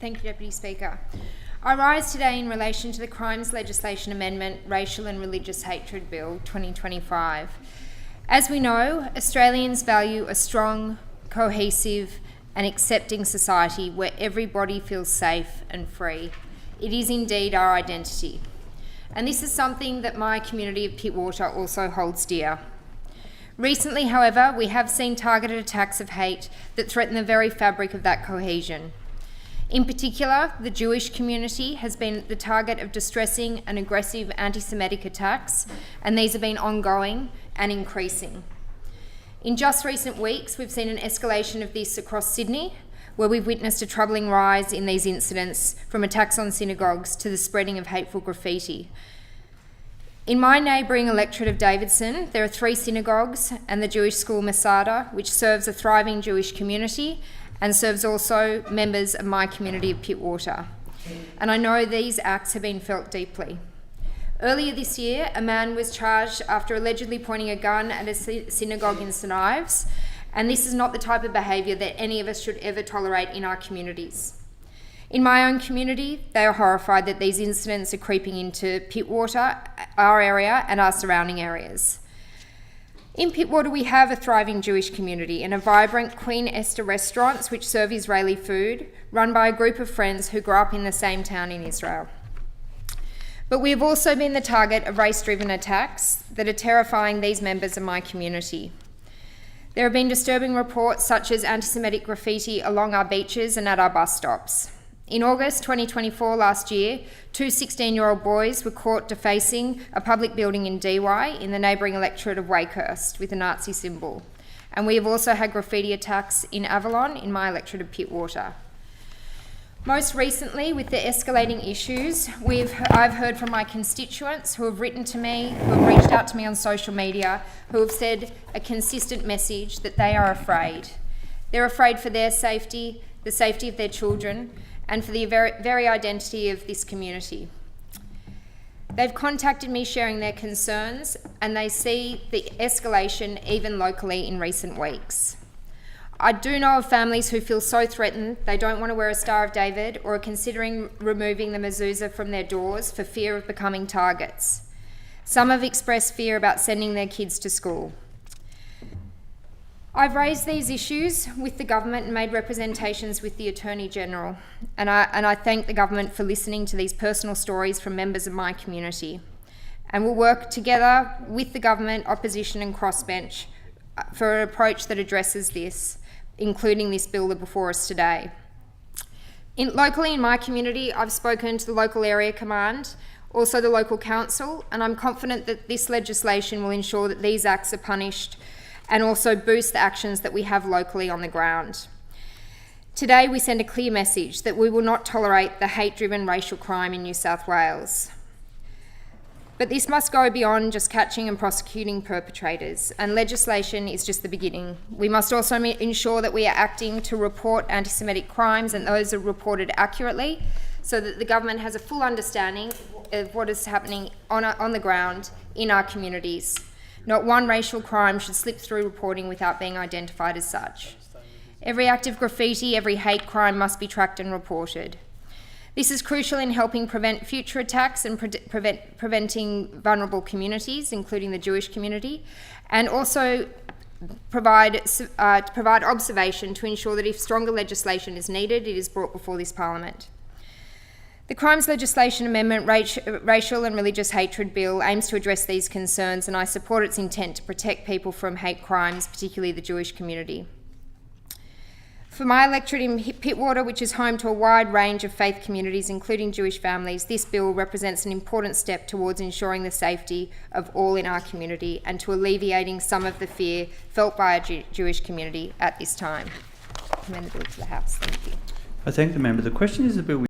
Thank you, Deputy Speaker. I rise today in relation to the Crimes Legislation Amendment Racial and Religious Hatred Bill 2025. As we know, Australians value a strong, cohesive and accepting society where everybody feels safe and free. It is indeed our identity. And this is something that my community of Pittwater also holds dear. Recently, however, we have seen targeted attacks of hate that threaten the very fabric of that cohesion. In particular, the Jewish community has been the target of distressing and aggressive antisemitic attacks, and these have been ongoing and increasing. In just recent weeks, we've seen an escalation of this across Sydney, where we've witnessed a troubling rise in these incidents, from attacks on synagogues to the spreading of hateful graffiti. In my neighbouring electorate of Davidson, there are 3 synagogues and the Jewish school Masada, which serves a thriving Jewish community and serves also members of my community of Pittwater. And I know these acts have been felt deeply. Earlier this year, a man was charged after allegedly pointing a gun at a synagogue in St Ives, and this is not the type of behaviour that any of us should ever tolerate in our communities. In my own community, they are horrified that these incidents are creeping into Pittwater, our area, and our surrounding areas. In Pittwater, we have a thriving Jewish community and a vibrant Queen Esther restaurants which serve Israeli food, run by a group of friends who grew up in the same town in Israel. But we have also been the target of race-driven attacks that are terrifying these members of my community. There have been disturbing reports such as antisemitic graffiti along our beaches and at our bus stops. In August 2024 last year, 2 16-year-old boys were caught defacing a public building in Dee Why in the neighbouring electorate of Wakehurst with a Nazi symbol. And we have also had graffiti attacks in Avalon in my electorate of Pittwater. Most recently, with the escalating issues, I've heard from my constituents who have written to me, who have reached out to me on social media, who have said a consistent message that they are afraid. They're afraid for their safety, the safety of their children, and for the very identity of this community. They've contacted me sharing their concerns, and they see the escalation even locally in recent weeks. I do know of families who feel so threatened they don't want to wear a Star of David or are considering removing the mezuzah from their doors for fear of becoming targets. Some have expressed fear about sending their kids to school. I've raised these issues with the government and made representations with the Attorney General, and I thank the government for listening to these personal stories from members of my community. And we'll work together with the government, opposition and crossbench for an approach that addresses this, including this bill before us today. Locally in my community, I've spoken to the local area command, also the local council, and I'm confident that this legislation will ensure that these acts are punished and also boost the actions that we have locally on the ground. Today, we send a clear message that we will not tolerate the hate-driven racial crime in New South Wales. But this must go beyond just catching and prosecuting perpetrators, and legislation is just the beginning. We must also ensure that we are acting to report antisemitic crimes and those are reported accurately, so that the government has a full understanding of what is happening on the ground in our communities. Not one racial crime should slip through reporting without being identified as such. Every act of graffiti, every hate crime must be tracked and reported. This is crucial in helping prevent future attacks and preventing vulnerable communities, including the Jewish community, and also provide observation to ensure that if stronger legislation is needed, it is brought before this Parliament. The Crimes Legislation Amendment Racial and Religious Hatred Bill aims to address these concerns, and I support its intent to protect people from hate crimes, particularly the Jewish community. For my electorate in Pittwater, which is home to a wide range of faith communities, including Jewish families, this bill represents an important step towards ensuring the safety of all in our community and to alleviating some of the fear felt by our Jewish community at this time. I commend the bill to the House. Thank you. I thank the member. The question is the bill